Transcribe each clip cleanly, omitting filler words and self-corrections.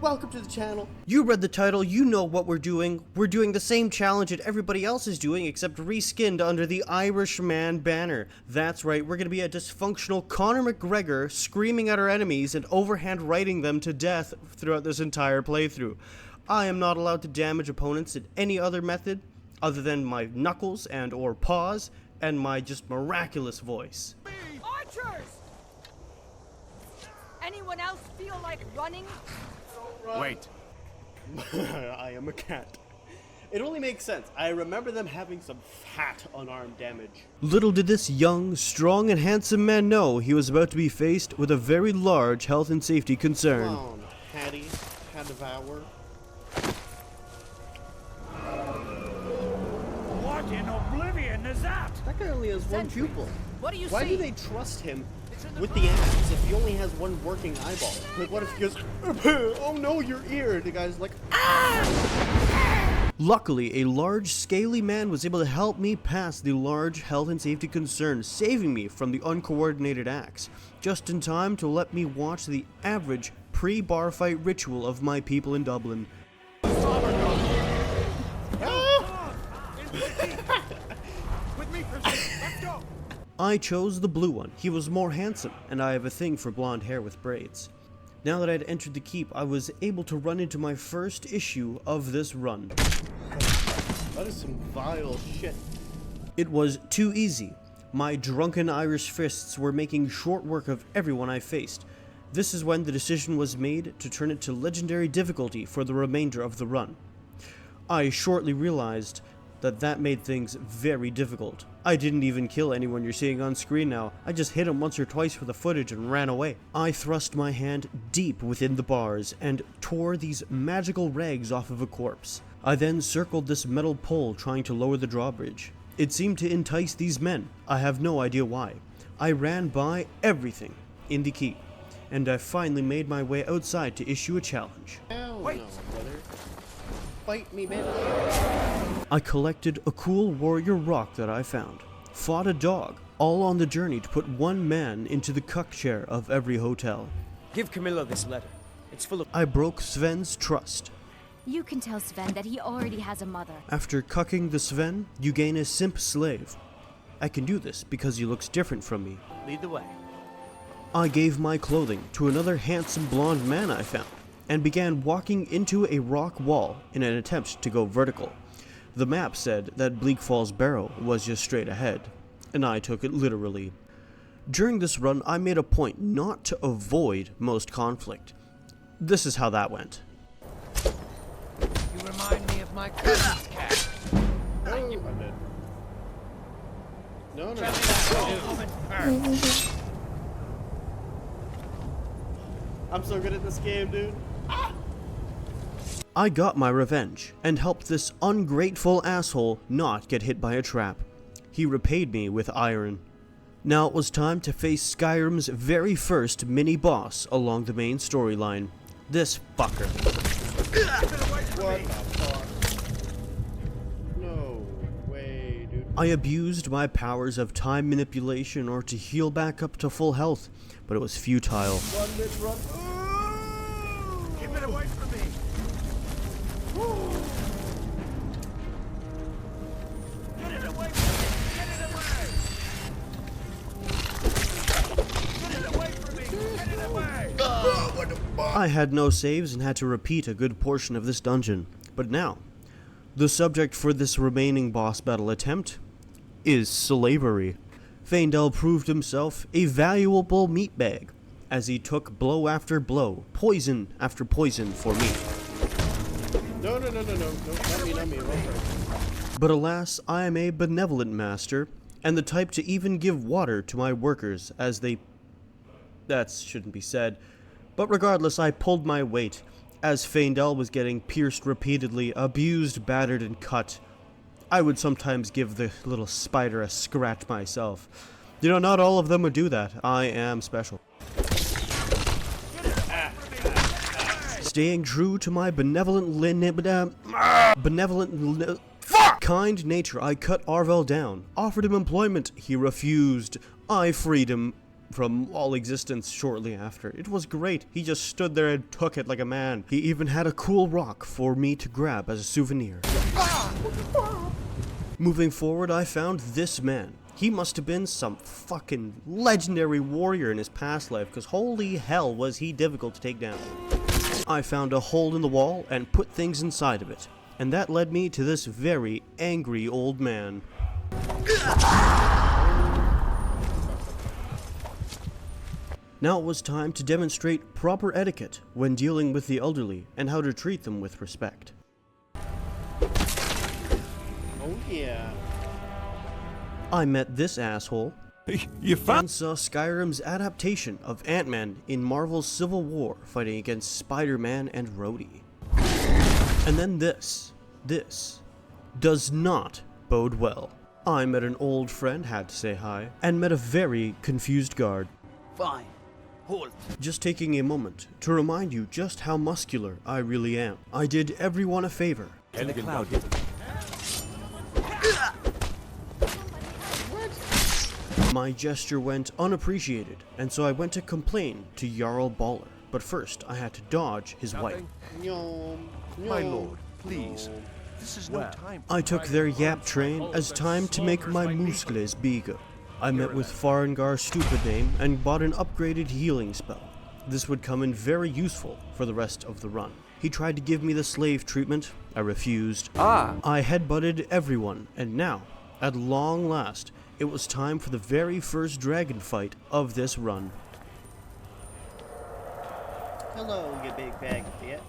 welcome to the channel. You read the title, you know what we're doing. We're doing the same challenge that everybody else is doing, except reskinned under the Irishman banner. That's right, we're gonna be a dysfunctional Conor McGregor screaming at our enemies and overhand writing them to death throughout this entire playthrough. I am not allowed to damage opponents in any other method other than my knuckles and or paws and my just miraculous voice. Archers! Anyone else feel like running? Wait. I am a cat. It only makes sense. I remember them having some fat unarmed damage. Little did this young, strong, and handsome man know he was about to be faced with a very large health and safety concern. Come on, Hattie. Hat devour. What in oblivion is that? That guy only has one pupil. What do you Why see? do they trust him with the axe if he only has one working eyeball? Like, what if he goes, oh no, your ear? The guy's like, ah! Luckily, a large, scaly man was able to help me pass the large health and safety concern, saving me from the uncoordinated axe, just in time to let me watch the average pre-bar fight ritual of my people in Dublin. I chose the blue one. He was more handsome, and I have a thing for blonde hair with braids. Now that I had entered the keep, I was able to run into my first issue of this run. That is some vile shit. It was too easy. My drunken Irish fists were making short work of everyone I faced. This is when the decision was made to turn it to legendary difficulty for the remainder of the run. I shortly realized that made things very difficult. I didn't even kill anyone you're seeing on screen now. I just hit him once or twice for the footage and ran away. I thrust my hand deep within the bars and tore these magical rags off of a corpse. I then circled this metal pole trying to lower the drawbridge. It seemed to entice these men. I have no idea why. I ran by everything in the keep, and I finally made my way outside to issue a challenge. Wait. No, brother. Fight me, man. I collected a cool warrior rock that I found, fought a dog, all on the journey to put one man into the cuck chair of every hotel. Give Camilla this letter. It's full of... I broke Sven's trust. You can tell Sven that he already has a mother. After cucking the Sven, you gain a simp slave. I can do this because he looks different from me. Lead the way. I gave my clothing to another handsome blonde man I found, and began walking into a rock wall in an attempt to go vertical. The map said that Bleak Falls Barrow was just straight ahead, and I took it literally. During this run, I made a point not to avoid most conflict. This is how that went. You remind me of my cousin's cat. Oh, I'm dead. No. I'm so good at this game, dude. I got my revenge, and helped this ungrateful asshole not get hit by a trap. He repaid me with iron. Now it was time to face Skyrim's very first mini-boss along the main storyline. This fucker. What the fuck? No way, dude. I abused my powers of time manipulation in order to heal back up to full health, but it was futile. Run, bitch, run. Keep it away from me. Get it away from me! Get it away! Get it away from me! Get it away! What the fuck? I had no saves and had to repeat a good portion of this dungeon. But now, the subject for this remaining boss battle attempt is slavery. Faendal proved himself a valuable meatbag as he took blow after blow, poison after poison for me. No, not me. But alas, I am a benevolent master, and the type to even give water to my workers as they... That shouldn't be said. But regardless, I pulled my weight, as Faendal was getting pierced repeatedly, abused, battered, and cut. I would sometimes give the little spider a scratch myself. You know, not all of them would do that. I am special. Staying true to my kind nature, I cut Arvel down, offered him employment. He refused. I freed him. from all existence shortly after. It was great. He just stood there and took it like a man. He even had a cool rock for me to grab as a souvenir. Moving forward, I found this man. He must have been some fucking legendary warrior in his past life, because holy hell was he difficult to take down. I found a hole in the wall and put things inside of it, and that led me to this very angry old man. Now it was time to demonstrate proper etiquette when dealing with the elderly and how to treat them with respect. Oh yeah. I met this asshole You found and saw Skyrim's adaptation of Ant-Man in Marvel's Civil War fighting against Spider-Man and Rhodey. And then this does not bode well. I met an old friend, had to say hi, and met a very confused guard. Fine. Hold. Just taking a moment to remind you just how muscular I really am. I did everyone a favor. in the cloud. My gesture went unappreciated, and so I went to complain to Jarl Baller. But first, I had to dodge his wife. My lord, please. This is no time. I took their yap train as time to make my muscles bigger. I met with Farengar's stupid name and bought an upgraded healing spell. This would come in very useful for the rest of the run. He tried to give me the slave treatment. I refused. I headbutted everyone, and now, at long last, it was time for the very first dragon fight of this run. Hello, you big bag of shit.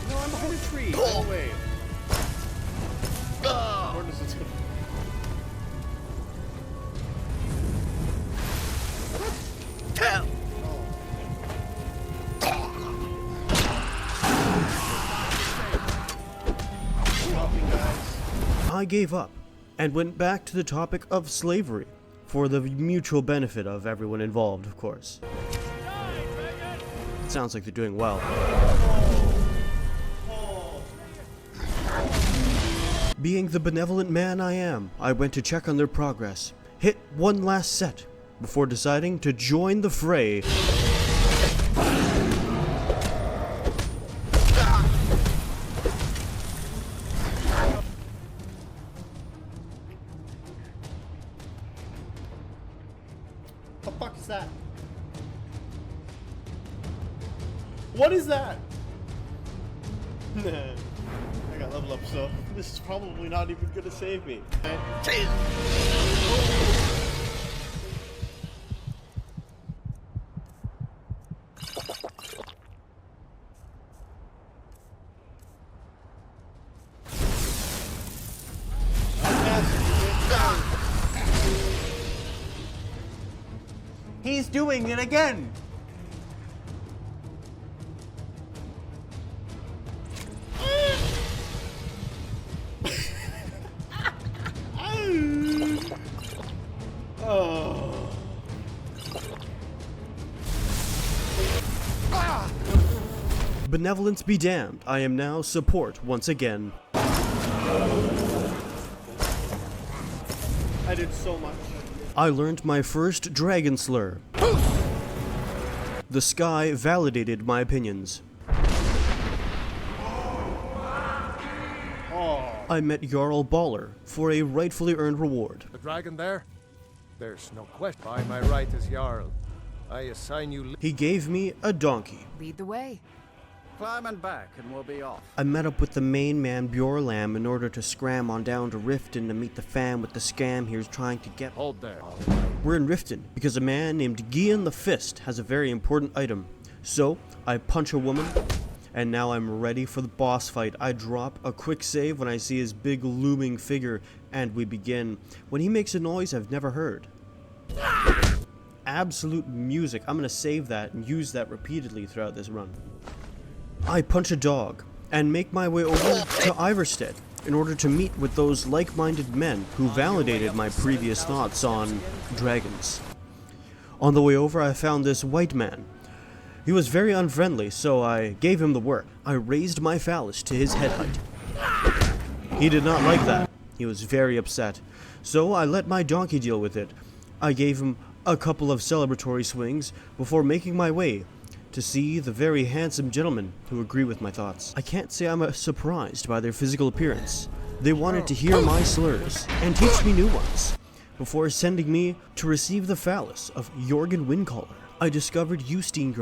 No, I'm behind a tree. Go away. Where does it go? I gave up and went back to the topic of slavery, for the mutual benefit of everyone involved, of course. It sounds like they're doing well. Being the benevolent man I am, I went to check on their progress, hit one last set, before deciding to join the fray. What the fuck is that? What is that? Nah, I got level up, so this is probably not even gonna save me. He's doing it again. Oh. Benevolence be damned, I am now support once again. I did so much. I learned my first dragon slur. The sky validated my opinions. I met Jarl Baller for a rightfully earned reward. The dragon there? There's no question. By my right as Jarl, I assign you. He gave me a donkey. Lead the way. Climb and back, and we'll be off. I met up with the main man Bjorlam in order to scram on down to Riften to meet the fam with the scam he was trying to get. Hold there. We're in Riften because a man named Gian the Fist has a very important item. So, I punch a woman, and now I'm ready for the boss fight. I drop a quick save when I see his big looming figure, and we begin. When he makes a noise I've never heard. Absolute music. I'm gonna save that and use that repeatedly throughout this run. I punch a dog, and make my way over to Iverstead in order to meet with those like-minded men who validated my previous thoughts on dragons. On the way over, I found this white man He was very unfriendly, so I gave him the work. I raised my phallus to his head height. He did not like that. He was very upset. So I let my donkey deal with it. I gave him a couple of celebratory swings before making my way to see the very handsome gentlemen who agree with my thoughts. I can't say I'm surprised by their physical appearance. They wanted to hear my slurs and teach me new ones before sending me to receive the phallus of Jorgen Windcaller. I discovered Justine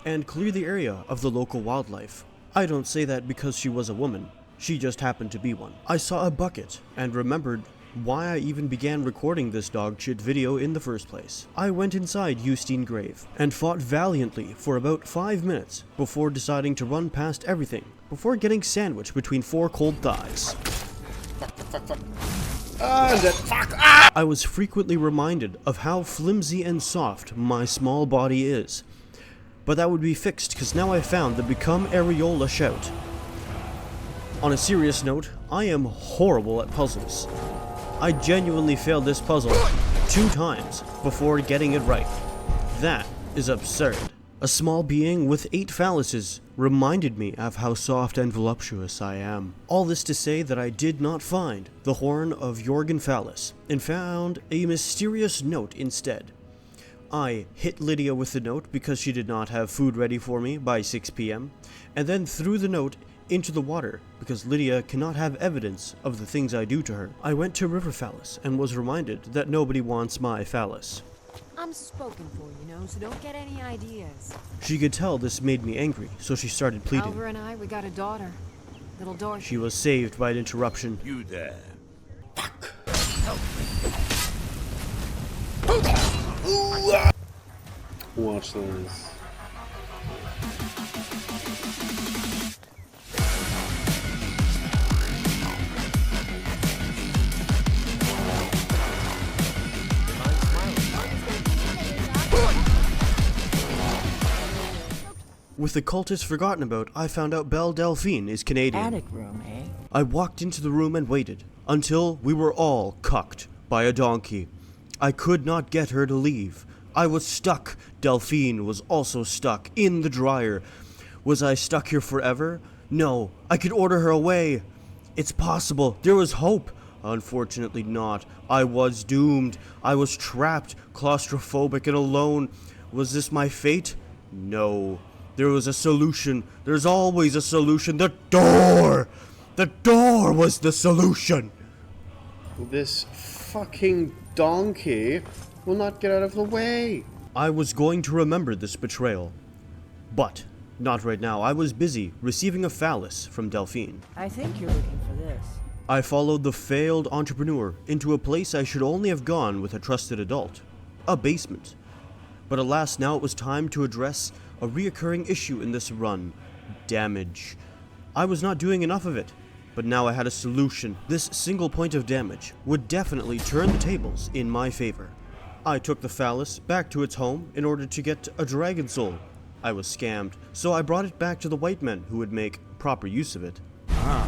and cleared the area of the local wildlife. I don't say that because she was a woman. She just happened to be one. I saw a bucket and remembered why I even began recording this dog shit video in the first place. I went inside Justine and fought valiantly for about 5 minutes before deciding to run past everything before getting sandwiched between 4 cold thighs. I was frequently reminded of how flimsy and soft my small body is. But that would be fixed because now I found the Become Areola shout. On a serious note, I am horrible at puzzles. I genuinely failed this puzzle 2 times before getting it right. That is absurd. A small being with 8 phalluses reminded me of how soft and voluptuous I am. All this to say that I did not find the horn of Jorgen Phallus and found a mysterious note instead. I hit Lydia with the note because she did not have food ready for me by 6 p.m. and then threw the note into the water because Lydia cannot have evidence of the things I do to her. I went to River Phallus and was reminded that nobody wants my phallus. I'm spoken for, you know, so don't get any ideas. She could tell this made me angry, so she started pleading. Alva and I, we got a daughter. Little Dorothy. She was saved by an interruption. You there. Watch this. With the cultists forgotten about, I found out Belle Delphine is Canadian. Attic room, eh? I walked into the room and waited until we were all cucked by a donkey. I could not get her to leave. I was stuck. Delphine was also stuck in the dryer. Was I stuck here forever? No, I could order her away. It's possible. There was hope. Unfortunately not. I was doomed. I was trapped, claustrophobic and alone. Was this my fate? No. There was a solution. There's always a solution. The door! The door was the solution! This fucking donkey will not get out of the way. I was going to remember this betrayal. But, not right now. I was busy receiving a phallus from Delphine. I think you're looking for this. I followed the failed entrepreneur into a place I should only have gone with a trusted adult. A basement. But alas, now it was time to address a reoccurring issue in this run. Damage. I was not doing enough of it, but now I had a solution. This single point of damage would definitely turn the tables in my favor. I took the phallus back to its home in order to get a dragon soul. I was scammed, so I brought it back to the white men who would make proper use of it.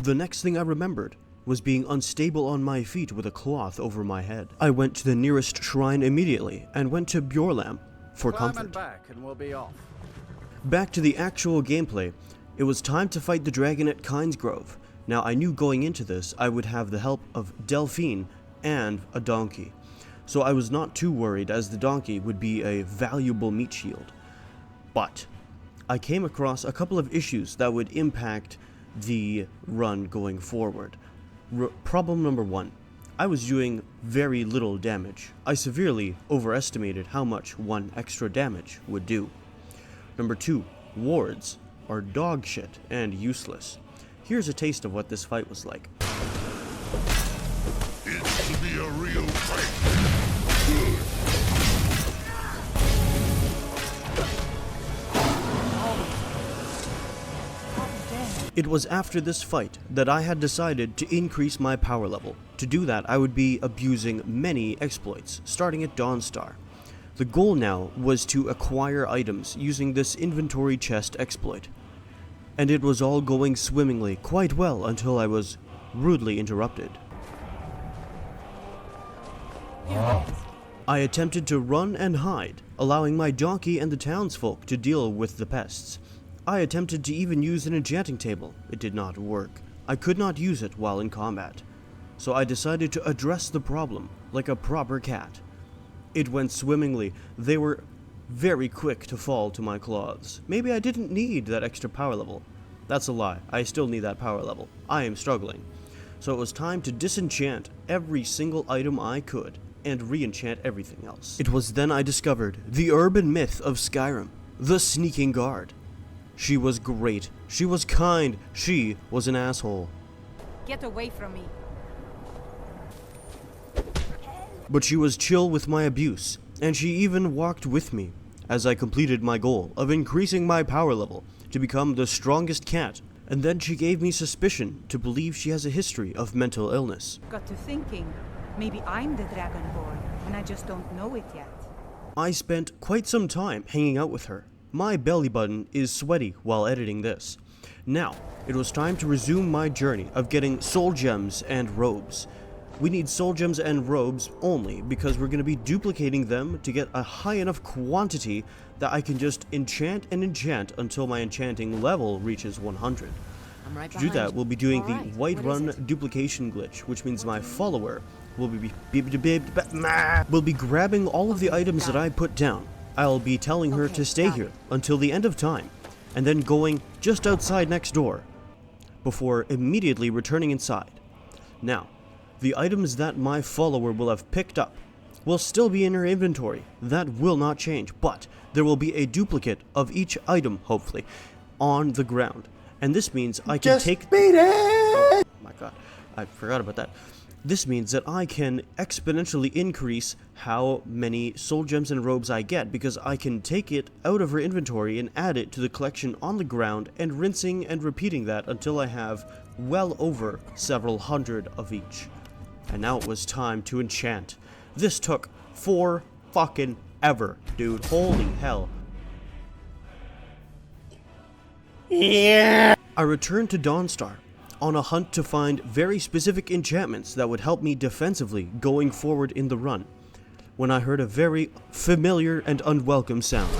The next thing I remembered was being unstable on my feet with a cloth over my head. I went to the nearest shrine immediately and went to Bjorlam for comfort. back and we'll be off. Back to the actual gameplay, it was time to fight the dragon at Kynes Grove. Now I knew going into this I would have the help of Delphine and a donkey, so I was not too worried as the donkey would be a valuable meat shield. But I came across a couple of issues that would impact the run going forward. Problem number 1. I was doing very little damage. I severely overestimated how much 1 extra damage would do. Number 2, wards are dog shit and useless. Here's a taste of what this fight was like. It's to be a real fight. It was after this fight that I had decided to increase my power level. To do that, I would be abusing many exploits, starting at Dawnstar. The goal now was to acquire items using this inventory chest exploit. And it was all going swimmingly quite well until I was rudely interrupted. I attempted to run and hide, allowing my donkey and the townsfolk to deal with the pests. I attempted to even use an enchanting table. It did not work. I could not use it while in combat. So I decided to address the problem like a proper cat. It went swimmingly. They were very quick to fall to my claws. Maybe I didn't need that extra power level. That's a lie. I still need that power level. I am struggling. So it was time to disenchant every single item I could and re-enchant everything else. It was then I discovered the urban myth of Skyrim, the sneaking guard. She was great. She was kind. She was an asshole. Get away from me. But she was chill with my abuse, and she even walked with me as I completed my goal of increasing my power level to become the strongest cat, and then she gave me suspicion to believe she has a history of mental illness. Got to thinking, maybe I'm the Dragonborn, and I just don't know it yet. I spent quite some time hanging out with her. My belly button is sweaty while editing this. Now, it was time to resume my journey of getting soul gems and robes. We need soul gems and robes only because we're going to be duplicating them to get a high enough quantity that I can just enchant and enchant until my enchanting level reaches 100. I'm right To do that, we'll be doing the Alright, White what Run is it? duplication glitch, which means my follower will be grabbing all of the items that I put down. I'll be telling her Okay, to stay got here it. until the end of time, and then going just outside next door, before immediately returning inside. Now, the items that my follower will have picked up will still be in her inventory. That will not change, but there will be a duplicate of each item, hopefully, on the ground. And this means I can take... beat it! Oh my god, I forgot about that. This means that I can exponentially increase how many soul gems and robes I get, because I can take it out of her inventory and add it to the collection on the ground, and rinsing and repeating that until I have well over several hundred of each. And now it was time to enchant. This took fucking ever, dude. Holy hell. Yeah! I returned to Dawnstar on a hunt to find very specific enchantments that would help me defensively going forward in the run, when I heard a very familiar and unwelcome sound.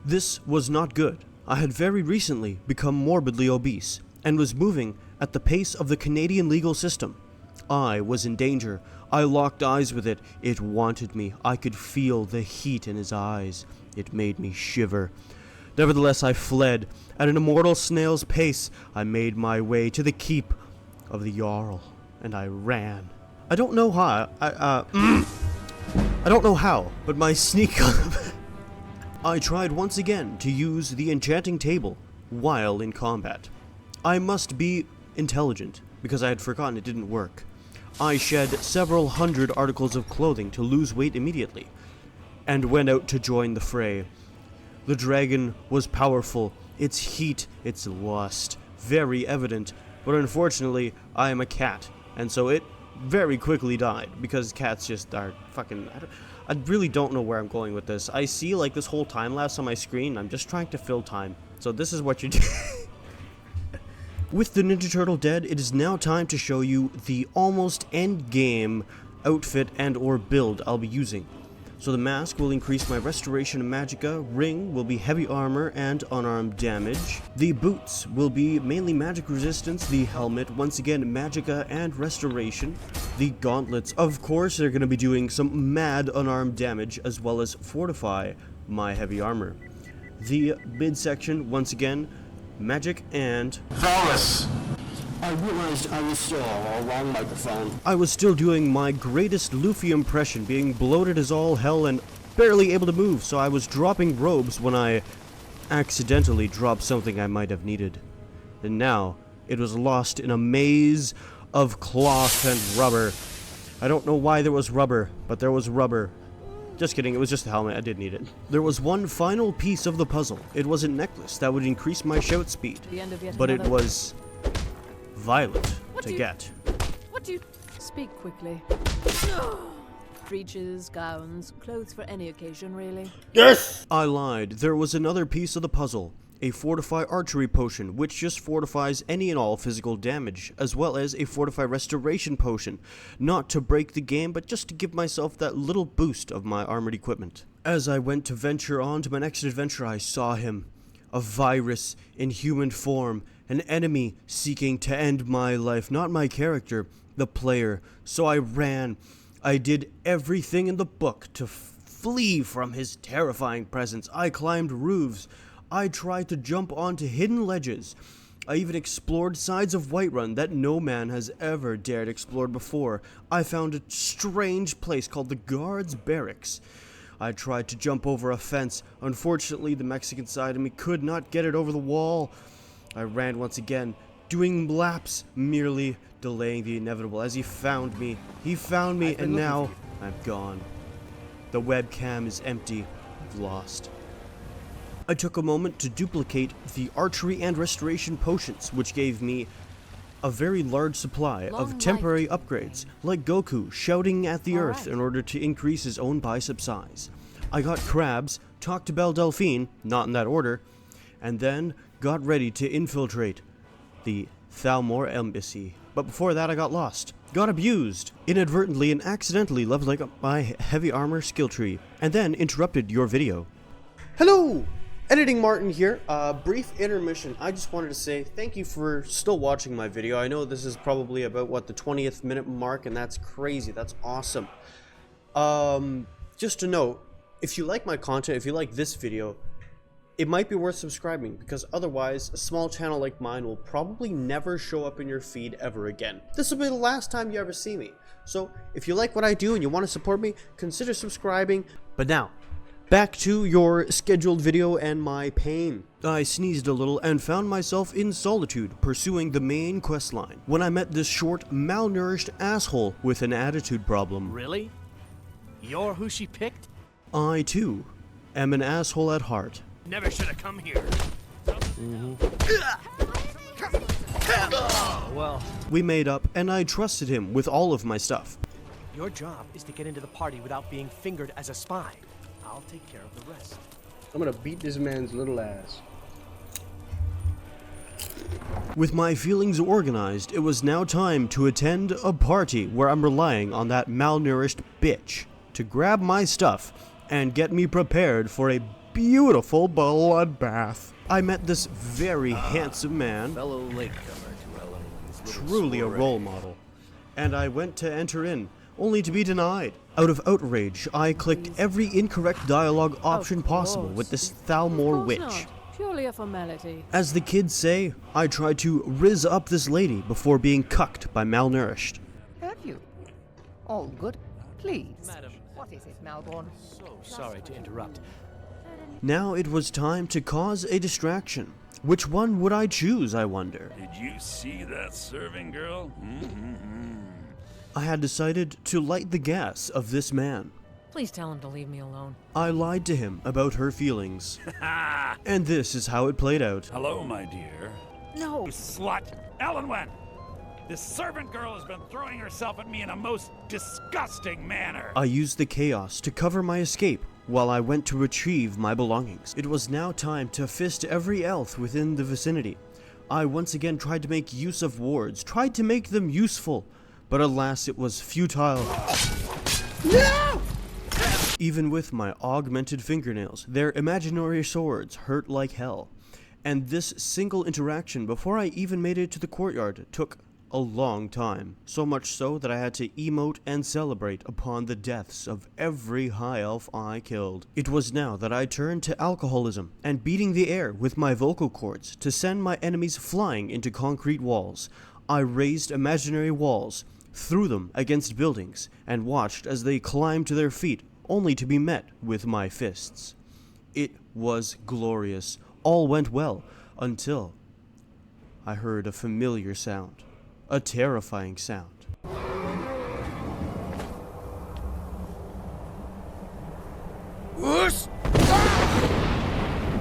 This was not good. I had very recently become morbidly obese and was moving at the pace of the Canadian legal system. I was in danger. I locked eyes with it. It wanted me. I could feel the heat in his eyes. It made me shiver. Nevertheless, I fled. At an immortal snail's pace, I made my way to the keep of the Jarl, and I ran. I don't know how. I don't know how, but my sneak up. I tried once again to use the enchanting table while in combat. I must be intelligent, because I had forgotten it didn't work. I shed several hundred articles of clothing to lose weight immediately, and went out to join the fray. The dragon was powerful, its heat, its lust, very evident, but unfortunately, I am a cat, and so it very quickly died, because cats just are fucking... I really don't know where I'm going with this. I see like this whole time lapse on my screen, I'm just trying to fill time, so this is what you do. With the Ninja Turtle dead, it is now time to show you the almost end game outfit and or build I'll be using. So the mask will increase my restoration and magicka, ring will be heavy armor and unarmed damage, the boots will be mainly magic resistance, the helmet once again magicka and restoration, the gauntlets of course they're going to be doing some mad unarmed damage as well as fortify my heavy armor. The midsection once again magic and Flawless. I realized I was still on a wrong microphone. I was still doing my greatest Luffy impression, being bloated as all hell and barely able to move, so I was dropping robes when I accidentally dropped something I might have needed. And now, it was lost in a maze of cloth and rubber. I don't know why there was rubber, but there was rubber. Just kidding, it was just the helmet, I did need it. There was one final piece of the puzzle. It was a necklace that would increase my shout speed, but it was violent to get. What do you... Speak quickly. Breeches, gowns, clothes for any occasion, really. Yes! I lied. There was another piece of the puzzle. a Fortify Archery Potion, which just fortifies any and all physical damage, as well as a Fortify Restoration Potion, not to break the game, but just to give myself that little boost of my armored equipment. As I went to venture on to my next adventure, I saw him, a virus in human form, an enemy seeking to end my life, not my character, the player. So I ran. I did everything in the book to flee from his terrifying presence. I climbed roofs. I tried to jump onto hidden ledges. I even explored sides of Whiterun that no man has ever dared explore before. I found a strange place called the Guards Barracks. I tried to jump over a fence. Unfortunately, the Mexican side of me could not get it over the wall. I ran once again, doing laps, merely delaying the inevitable as he found me. He found me, and now I'm gone. The webcam is empty. I've lost. I took a moment to duplicate the archery and restoration potions, which gave me a very large supply of temporary upgrades, like Goku shouting at the earth in order to increase his own bicep size. I got crabs, talked to Belle Delphine, not in that order, and then got ready to infiltrate the Thalmor Embassy. But before that I got lost, got abused, inadvertently and accidentally leveling up my heavy armor skill tree, and then interrupted your video. Hello! Editing Martin here. Brief intermission. I just wanted to say thank you for still watching my video. I know this is probably about, what, the 20th minute mark, and that's crazy. That's awesome. Just to note, if you like my content, if you like this video, it might be worth subscribing, because otherwise, a small channel like mine will probably never show up in your feed ever again. This will be the last time you ever see me. So, if you like what I do and you want to support me, consider subscribing. But now, back to your scheduled video and my pain. I sneezed a little and found myself in solitude pursuing the main questline when I met this short, malnourished asshole with an attitude problem. Really? You're who she picked? I, too, am an asshole at heart. Never should have come here. Well, We made up, and I trusted him with all of my stuff. your job is to get into the party without being fingered as a spy. I'll take care of the rest. I'm gonna beat this man's little ass. With my feelings organized, it was now time to attend a party where I'm relying on that malnourished bitch to grab my stuff and get me prepared for a beautiful bloodbath. I met this very handsome man, Fellow latecomer to Ellen's little truly a soiree. role model, and I went to enter in, only to be denied. Out of outrage, I clicked every incorrect dialogue option possible with this Thalmor witch. Not. Purely a formality. As the kids say, I tried to rizz up this lady before being cucked by malnourished. Have you? All good. Please. Madam, What is it, Malborn? so sorry to interrupt. Now it was time to cause a distraction. Which one would I choose, I wonder? Did you see that serving girl? I had decided to light the gas of this man. Please tell him to leave me alone. I lied to him about her feelings. And this is how it played out. Hello, my dear. No. You slut! Ellenwen! This servant girl has been throwing herself at me in a most disgusting manner. I used the chaos to cover my escape while I went to retrieve my belongings. It was now time to fist every elf within the vicinity. I once again tried to make use of wards, tried to make them useful, but alas, it was futile. No! Even with my augmented fingernails, their imaginary swords hurt like hell. And this single interaction before I even made it to the courtyard took a long time. So much so that I had to emote and celebrate upon the deaths of every high elf I killed. It was now that I turned to alcoholism and beating the air with my vocal cords to send my enemies flying into concrete walls. I raised imaginary walls, threw them against buildings, and watched as they climbed to their feet, only to be met with my fists. It was glorious. All went well, until I heard a familiar sound. A terrifying sound.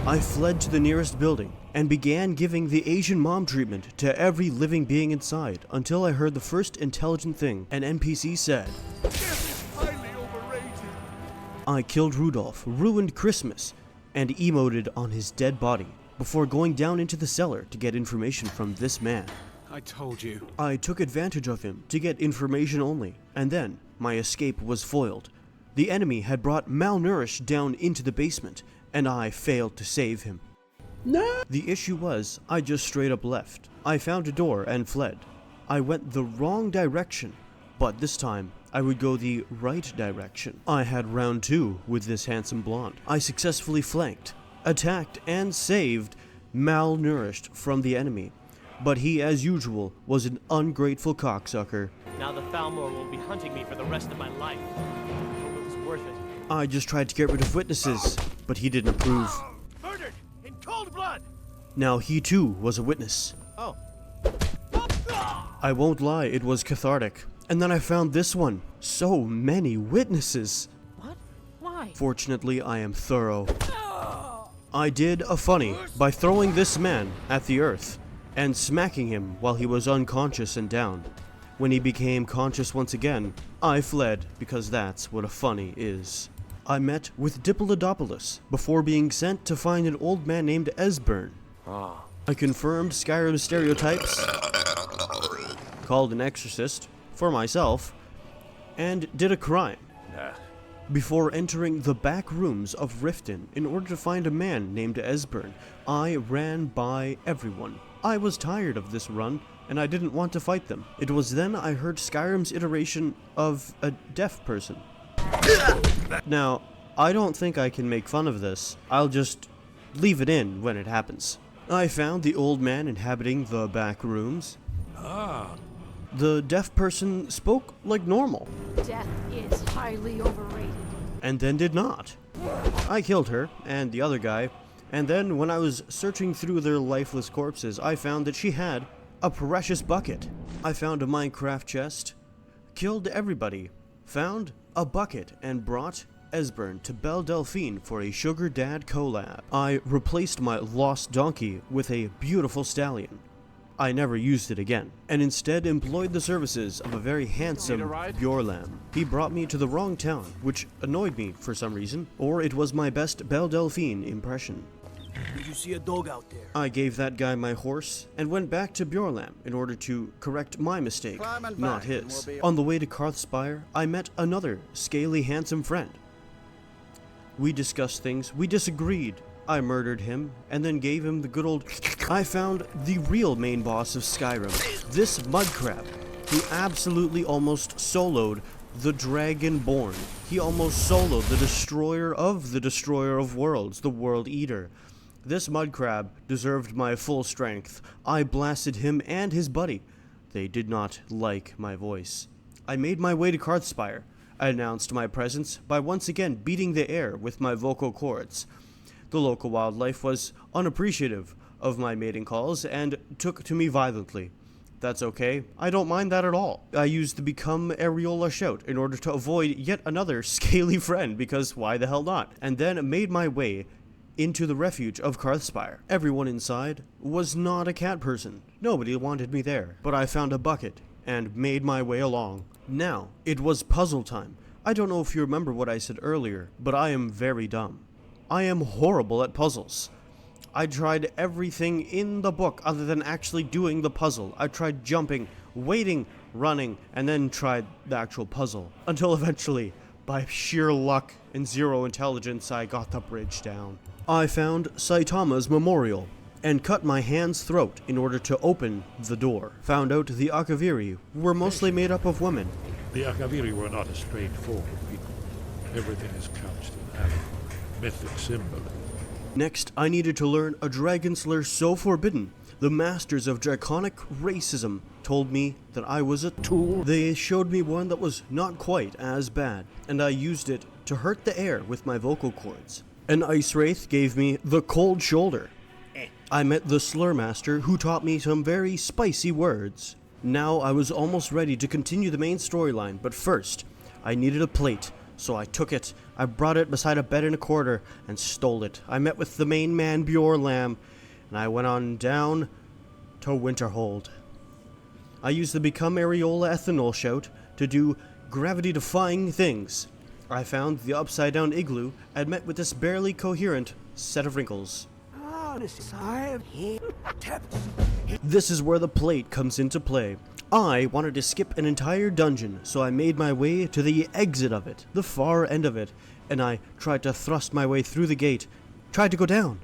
I fled to the nearest building and began giving the Asian mom treatment to every living being inside until I heard the first intelligent thing an NPC said. Highly overrated. I killed Rudolph, ruined Christmas, and emoted on his dead body. before going down into the cellar to get information from this man. I told you. I took advantage of him to get information only, and then my escape was foiled. The enemy had brought Malnourished down into the basement, and I failed to save him. No! The issue was, I just straight up left. I found a door and fled. I went the wrong direction, but this time I would go the right direction. I had round 2 with this handsome blonde. I successfully flanked, attacked, and saved Malnourished from the enemy. But he, as usual, was an ungrateful cocksucker. Now the Thalmor will be hunting me for the rest of my life. I hope it was worth it. I just tried to get rid of witnesses, but he didn't approve. Murdered in cold blood! Now he too was a witness. Oh. I won't lie, it was cathartic. And then I found this one. So many witnesses. What? Why? Fortunately, I am thorough. I did a funny by throwing this man at the earth and smacking him while he was unconscious and down. When he became conscious once again, I fled because that's what a funny is. I met with Diplodopoulos before being sent to find an old man named Esbern. I confirmed Skyrim stereotypes, called an exorcist for myself, and did a crime. Before entering the back rooms of Riften in order to find a man named Esbern, I ran by everyone. I was tired of this run, and I didn't want to fight them. It was then I heard Skyrim's iteration of a deaf person. Now, I don't think I can make fun of this. I'll just leave it in when it happens. I found the old man inhabiting the back rooms. The deaf person spoke like normal. Death is highly overrated. And then did not. I killed her and the other guy, and then when I was searching through their lifeless corpses, I found that she had a precious bucket. I found a Minecraft chest, killed everybody, found a bucket, and brought Esbern to Belle Delphine for a Sugar Dad collab. I replaced my lost donkey with a beautiful stallion. I never used it again, and instead employed the services of a very handsome Bjorlam. He brought me to the wrong town, which annoyed me for some reason, or it was my best Belle Delphine impression. Did you see a dog out there? I gave that guy my horse, and went back to Bjorlam in order to correct my mistake, not his. On the way to Karthspire, I met another scaly handsome friend. We discussed things, we disagreed. I murdered him, and then gave him the good old... I found the real main boss of Skyrim, this mudcrab, who absolutely almost soloed the Dragonborn. He almost soloed the destroyer of worlds, the World Eater. This mudcrab deserved my full strength. I blasted him and his buddy. They did not like my voice. I made my way to Karthspire. I announced my presence by once again beating the air with my vocal cords. The local wildlife was unappreciative of my mating calls and took to me violently. That's okay, I don't mind that at all. I used the Become Areola shout in order to avoid yet another scaly friend, because why the hell not? And then made my way into the refuge of Karthspire. Everyone inside was not a cat person. Nobody wanted me there, but I found a bucket and made my way along. Now, it was puzzle time. I don't know if you remember what I said earlier, but I am very dumb. I am horrible at puzzles. I tried everything in the book other than actually doing the puzzle. I tried jumping, waiting, running, and then tried the actual puzzle. Until eventually, by sheer luck and zero intelligence, I got the bridge down. I found Saitama's memorial and cut my hand's throat in order to open the door. Found out the Akaviri were mostly made up of women. The Akaviri were not a straightforward people. Everything is couched in allegory, mythic symbol. Next, I needed to learn a dragon slur so forbidden. The masters of draconic racism told me that I was a tool. They showed me one that was not quite as bad, and I used it to hurt the air with my vocal cords. An ice wraith gave me the cold shoulder. I met the slur master who taught me some very spicy words. Now I was almost ready to continue the main storyline, but first, I needed a plate. So I took it, I brought it beside a bed in a corridor, and stole it. I met with the main man, Bjorlam, and I went on down to Winterhold. I used the Become Areola ethanol shout to do gravity-defying things. I found the upside-down igloo and met with this barely coherent set of wrinkles. This is where the plate comes into play. I wanted to skip an entire dungeon, so I made my way to the exit of it, the far end of it, and I tried to thrust my way through the gate, tried to go down.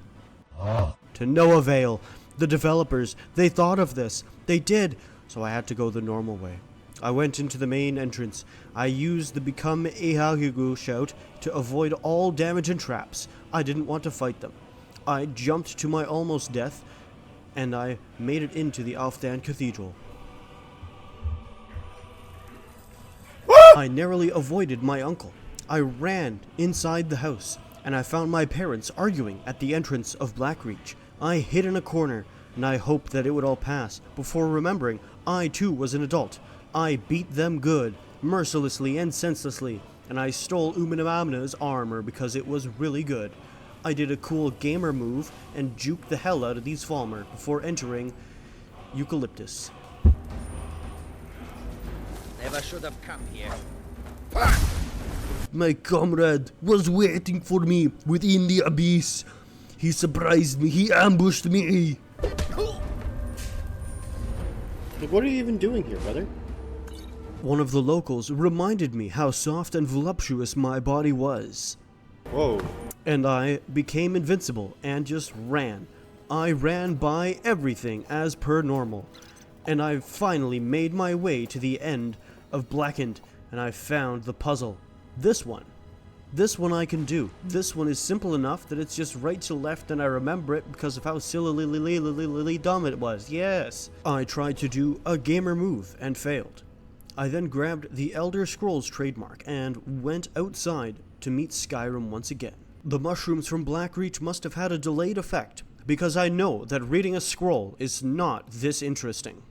To no avail. The developers, they thought of this. They did, so I had to go the normal way. I went into the main entrance. I used the Become Ehagugu shout to avoid all damage and traps. I didn't want to fight them. I jumped to my almost death, and I made it into the Alfdan Cathedral. I narrowly avoided my uncle. I ran inside the house, and I found my parents arguing at the entrance of Blackreach. I hid in a corner, and I hoped that it would all pass, before remembering I too was an adult. I beat them good, mercilessly and senselessly, and I stole Umanamamna's armor because it was really good. I did a cool gamer move and juked the hell out of these Falmer before entering Eucalyptus. Never should have come here. My comrade was waiting for me within the abyss. He surprised me. He ambushed me. What are you even doing here, brother? One of the locals reminded me how soft and voluptuous my body was. Whoa. And I became invincible and just ran. I ran by everything as per normal. And I finally made my way to the end of Blackened, and I found the puzzle. This one I can do. This one is simple enough that it's just right to left, and I remember it because of how silly dumb it was. Yes. I tried to do a gamer move and failed. I then grabbed the Elder Scrolls trademark and went outside to meet Skyrim once again. The mushrooms from Blackreach must have had a delayed effect, because I know that reading a scroll is not this interesting.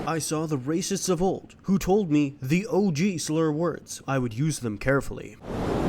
I saw the racists of old, who told me the OG slur words. I would use them carefully.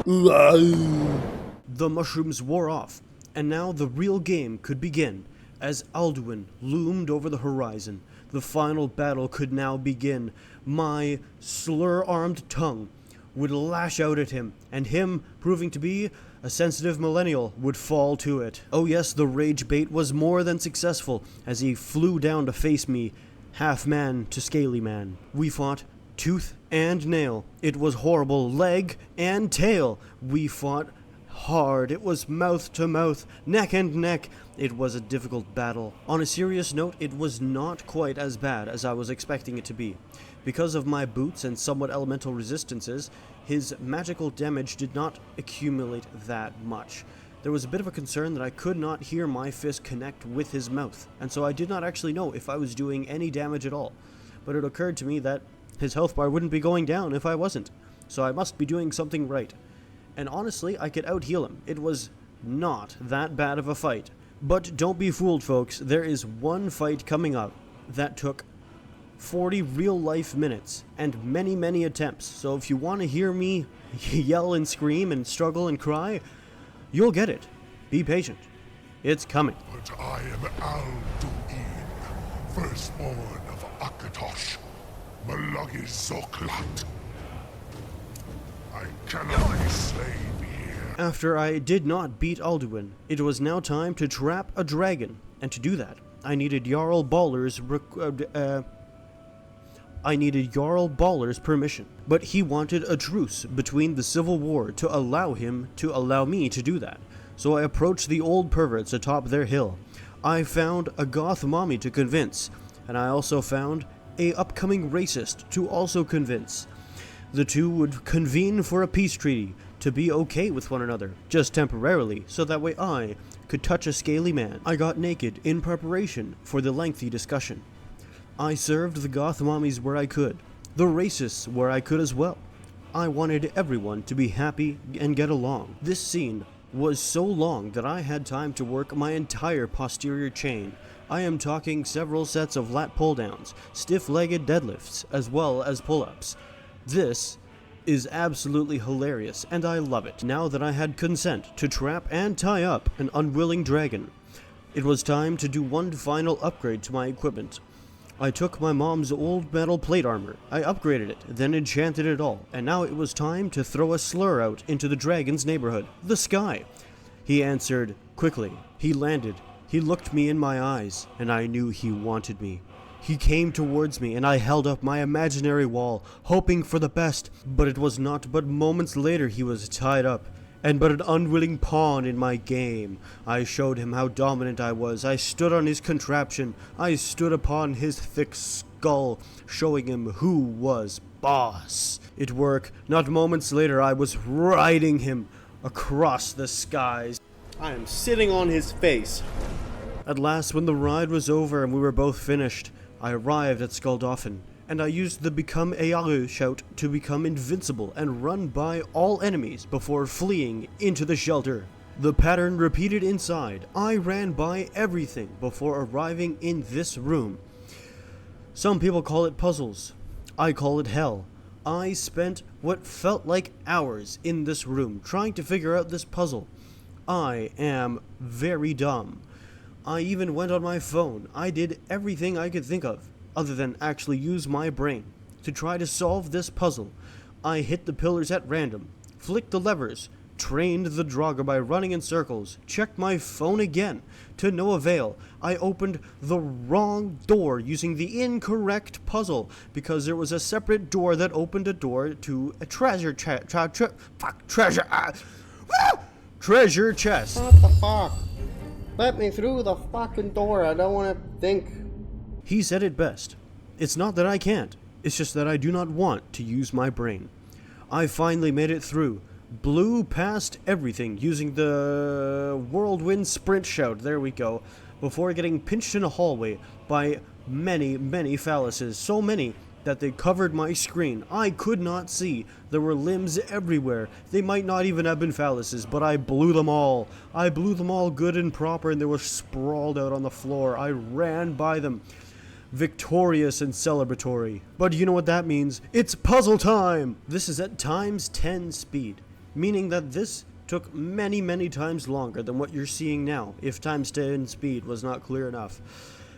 The mushrooms wore off, and now the real game could begin. As Alduin loomed over the horizon, the final battle could now begin. My slur-armed tongue would lash out at him, and him, proving to be a sensitive millennial, would fall to it. Oh yes, the rage bait was more than successful, as he flew down to face me, half man to scaly man. We fought tooth and nail. It was horrible, leg and tail. We fought hard. It was mouth to mouth, neck and neck. It was a difficult battle. On a serious note, it was not quite as bad as I was expecting it to be. Because of my boots and somewhat elemental resistances, his magical damage did not accumulate that much. There was a bit of a concern that I could not hear my fist connect with his mouth, and so I did not actually know if I was doing any damage at all. But it occurred to me that his health bar wouldn't be going down if I wasn't, so I must be doing something right. And honestly, I could out-heal him. It was not that bad of a fight. But don't be fooled, folks. There is one fight coming up that took 40 real-life minutes and many attempts. So if you want to hear me yell and scream and struggle and cry, you'll get it. Be patient. It's coming. But I am Alduin, firstborn of Akatosh, Malagi Zoklat. I cannot be slave here. After I did not beat Alduin, it was now time to trap a dragon, and to do that, I needed Jarl Baller's permission. But he wanted a truce between the Civil War to allow me to do that. So I approached the old perverts atop their hill. I found a goth mommy to convince, and I also found a upcoming racist to also convince. The two would convene for a peace treaty to be okay with one another, just temporarily, so that way I could touch a scaly man. I got naked in preparation for the lengthy discussion. I served the goth mommies where I could, the racists where I could as well. I wanted everyone to be happy and get along. This scene was so long that I had time to work my entire posterior chain. I am talking several sets of lat pull-downs, stiff-legged deadlifts, as well as pull-ups. This is absolutely hilarious, and I love it. Now that I had consent to trap and tie up an unwilling dragon, it was time to do one final upgrade to my equipment. I took my mom's old metal plate armor, I upgraded it, then enchanted it all, and now it was time to throw a slur out into the dragon's neighborhood, the sky. He answered quickly. He landed. He looked me in my eyes, and I knew he wanted me. He came towards me, and I held up my imaginary wall, hoping for the best, but it was not but moments later he was tied up, and but an unwilling pawn in my game. I showed him how dominant I was. I stood on his contraption. I stood upon his thick skull, showing him who was boss. It worked. Not moments later, I was riding him across the skies. I am sitting on his face. At last, when the ride was over and we were both finished, I arrived at Skuldofn, and I used the Become Earu shout to become invincible and run by all enemies before fleeing into the shelter. The pattern repeated inside. I ran by everything before arriving in this room. Some people call it puzzles. I call it hell. I spent what felt like hours in this room trying to figure out this puzzle. I am very dumb. I even went on my phone. I did everything I could think of, other than actually use my brain, to try to solve this puzzle. I hit the pillars at random, flicked the levers, trained the Draugr by running in circles, checked my phone again, to no avail. I opened the wrong door using the incorrect puzzle, because there was a separate door that opened a door to a treasure chest. Treasure chest. What the fuck? Let me through the fucking door. I don't want to think. He said it best. It's not that I can't. It's just that I do not want to use my brain. I finally made it through. Blew past everything using the whirlwind sprint shout. There we go. Before getting pinched in a hallway by many, many phalluses. So many that they covered my screen. I could not see. There were limbs everywhere. They might not even have been phalluses, but I blew them all. I blew them all good and proper, and they were sprawled out on the floor. I ran by them, victorious and celebratory. But you know what that means? It's puzzle time! This is at times 10 speed, meaning that this took many, many times longer than what you're seeing now, if times 10 speed was not clear enough.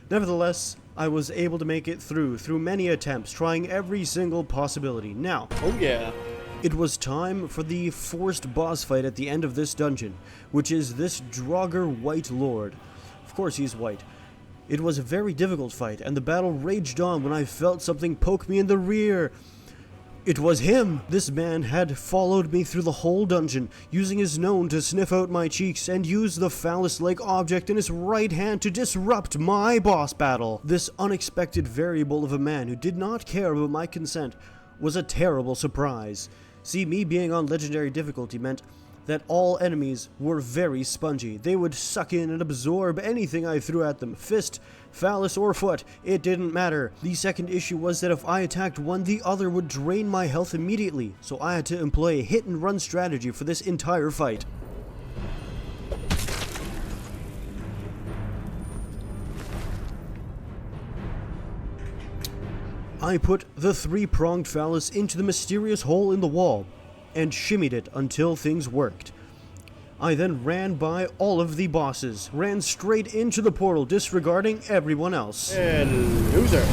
Nevertheless, I was able to make it through many attempts, trying every single possibility. Now, Oh yeah. it was time for the forced boss fight at the end of this dungeon, which is this Draugr White Lord. Of course he's white. It was a very difficult fight, and the battle raged on when I felt something poke me in the rear. It was him! This man had followed me through the whole dungeon, using his nose to sniff out my cheeks and used the phallus-like object in his right hand to disrupt my boss battle. This unexpected variable of a man who did not care about my consent was a terrible surprise. See, me being on legendary difficulty meant that all enemies were very spongy. They would suck in and absorb anything I threw at them. Fist, phallus, or foot, it didn't matter. The second issue was that if I attacked one, the other would drain my health immediately, so I had to employ a hit-and-run strategy for this entire fight. I put the three-pronged phallus into the mysterious hole in the wall, and shimmied it until things worked. I then ran by all of the bosses, ran straight into the portal, disregarding everyone else. And loser.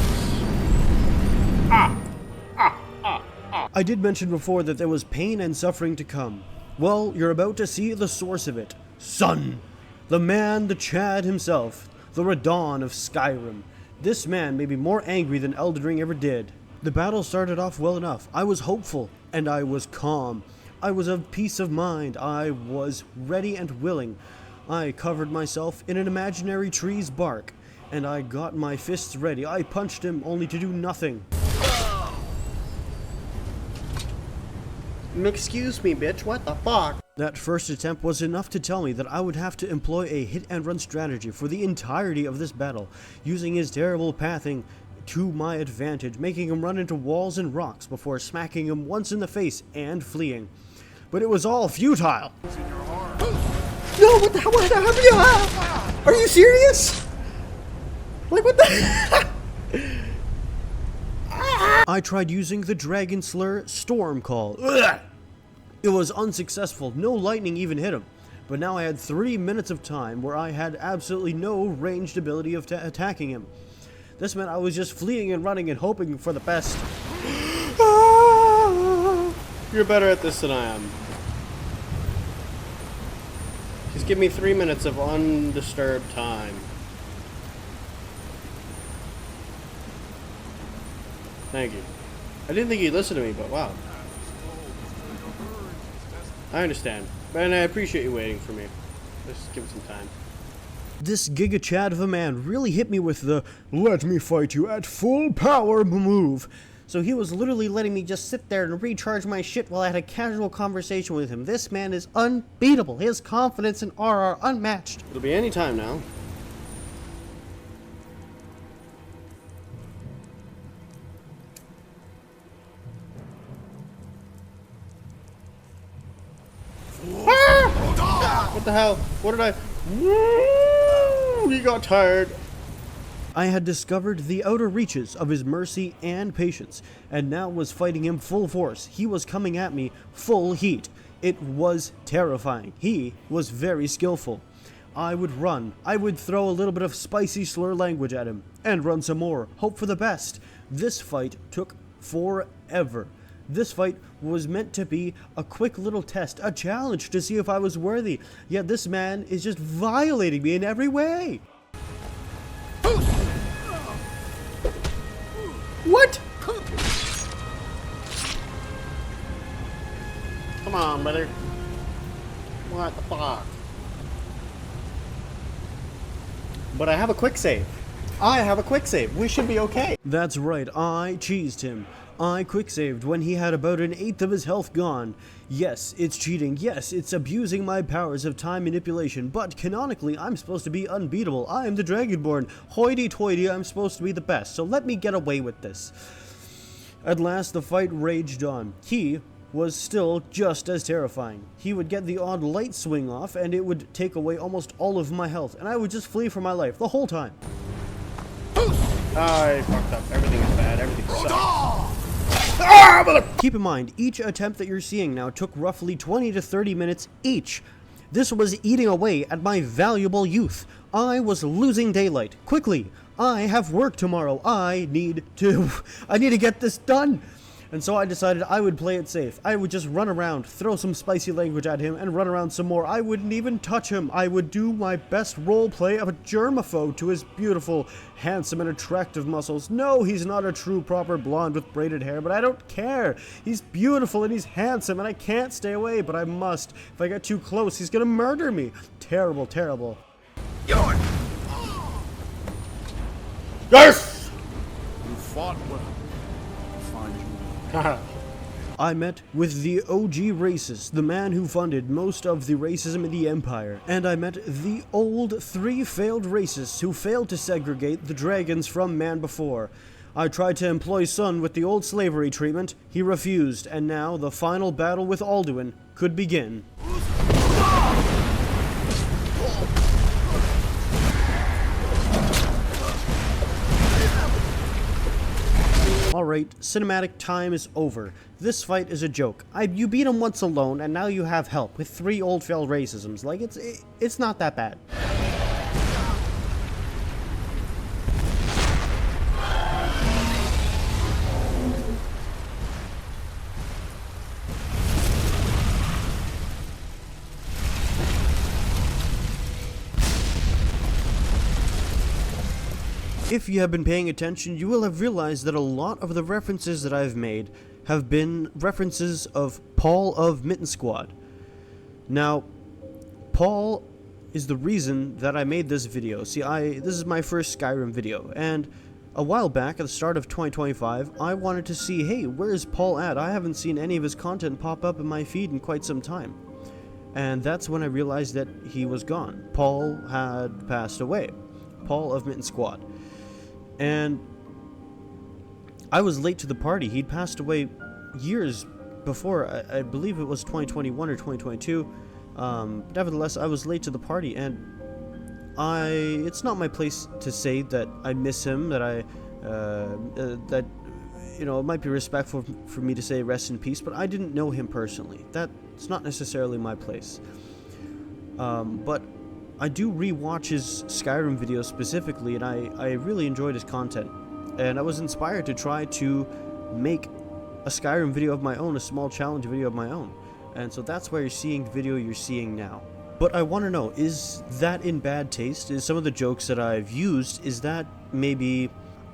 I did mention before that there was pain and suffering to come. Well, you're about to see the source of it. Sun! The man, the Chad himself, the Radon of Skyrim. This man may be more angry than Elden Ring ever did. The battle started off well enough. I was hopeful, and I was calm. I was of peace of mind. I was ready and willing. I covered myself in an imaginary tree's bark, and I got my fists ready. I punched him, only to do nothing. Excuse me, bitch, what the fuck? That first attempt was enough to tell me that I would have to employ a hit-and-run strategy for the entirety of this battle, using his terrible pathing to my advantage, making him run into walls and rocks before smacking him once in the face and fleeing. But it was all futile. No, what the hell? What happened? Are you serious? Like, what the? I tried using the Dragon Slur Storm Call. Ugh! It was unsuccessful. No lightning even hit him. But now I had 3 minutes of time where I had absolutely no ranged ability of attacking him. This meant I was just fleeing and running and hoping for the best. You're better at this than I am. Just give me 3 minutes of undisturbed time. Thank you. I didn't think he'd listen to me, but wow. I understand. And I appreciate you waiting for me. Just give it some time. This Giga Chad of a man really hit me with the "let me fight you at full power" move. So he was literally letting me just sit there and recharge my shit while I had a casual conversation with him. This man is unbeatable. His confidence and aura are unmatched. It'll be any time now. What the hell? What did I... Woo! He got tired. I had discovered the outer reaches of his mercy and patience, and now was fighting him full force. He was coming at me full heat. It was terrifying. He was very skillful. I would run. I would throw a little bit of spicy slur language at him, and run some more. Hope for the best. This fight took forever. This fight was meant to be a quick little test, a challenge to see if I was worthy. Yet this man is just violating me in every way. What? Come on, brother. What the fuck? But I have a quick save. I have a quick save. We should be okay. That's right, I cheesed him. I quick-saved when he had about 1/8 of his health gone. Yes, it's cheating. Yes, it's abusing my powers of time manipulation. But canonically, I'm supposed to be unbeatable. I'm the Dragonborn. Hoity-toity, I'm supposed to be the best. So let me get away with this. At last, the fight raged on. He was still just as terrifying. He would get the odd light swing off, and it would take away almost all of my health. And I would just flee for my life the whole time. I fucked up. Everything is bad. Everything sucks. Keep in mind, each attempt that you're seeing now took roughly 20 to 30 minutes each. This was eating away at my valuable youth. I was losing daylight. Quickly, I have work tomorrow. I need to get this done. And so I decided I would play it safe. I would just run around, throw some spicy language at him, and run around some more. I wouldn't even touch him. I would do my best role play of a germaphobe to his beautiful, handsome, and attractive muscles. No, he's not a true, proper blonde with braided hair, but I don't care. He's beautiful and he's handsome, and I can't stay away, but I must. If I get too close, he's gonna murder me. Terrible, terrible. Yes! You fought well. I met with the OG racist, the man who funded most of the racism in the Empire. And I met the old 3 failed racists who failed to segregate the dragons from man before. I tried to employ Sun with the old slavery treatment. He refused, and now the final battle with Alduin could begin. Alright, cinematic time is over. This fight is a joke. You beat him once alone, and now you have help with 3 old failed racisms. Like, it's not that bad. If you have been paying attention, you will have realized that a lot of the references that I've made have been references of Paul of Mitten Squad. Now, Paul is the reason that I made this video. See, this is my first Skyrim video, and a while back, at the start of 2025, I wanted to see, hey, where's Paul at? I haven't seen any of his content pop up in my feed in quite some time. And that's when I realized that he was gone. Paul had passed away. Paul of Mitten Squad. And I was late to the party. He'd passed away years before. I believe it was 2021 or 2022. Nevertheless, I was late to the party, and it's not my place to say that I miss him, that it might be respectful for me to say rest in peace, but I didn't know him personally. That's not necessarily my place. But I do rewatch his Skyrim videos specifically, and I really enjoyed his content. And I was inspired to try to make a Skyrim video of my own, a small challenge video of my own. And so that's why you're seeing the video you're seeing now. But I want to know, is that in bad taste? Is some of the jokes that I've used, is that maybe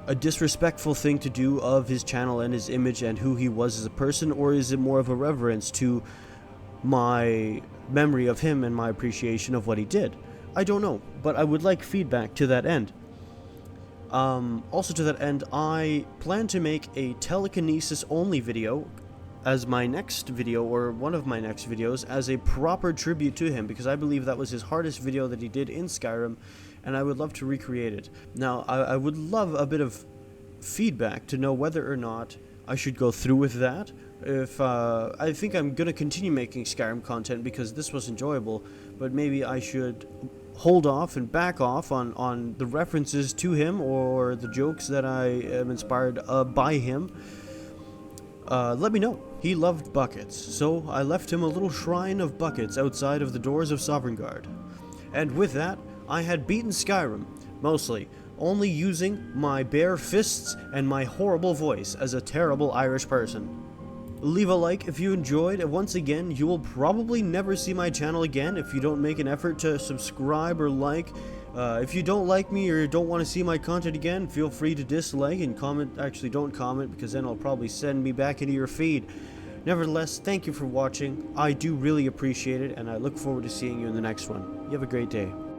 a disrespectful thing to do of his channel and his image and who he was as a person, or is it more of a reverence to my memory of him and my appreciation of what he did? I don't know, but I would like feedback to that end. Also to that end, I plan to make a telekinesis only video as my next video, or one of my next videos, as a proper tribute to him, because I believe that was his hardest video that he did in Skyrim, and I would love to recreate it. Now, I would love a bit of feedback to know whether or not I should go through with that. If I think I'm gonna continue making Skyrim content because this was enjoyable, but maybe I should hold off and back off on the references to him or the jokes that I am inspired by him. Let me know. He loved buckets, so I left him a little shrine of buckets outside of the doors of Sovngarde. And with that, I had beaten Skyrim, mostly, only using my bare fists and my horrible voice as a terrible Irish person. Leave a like if you enjoyed, and once again, you will probably never see my channel again if you don't make an effort to subscribe or like. If you don't like me or don't want to see my content again, feel free to dislike and comment. Actually, don't comment, because then it'll probably send me back into your feed. Nevertheless, thank you for watching. I do really appreciate it, and I look forward to seeing you in the next one. You have a great day.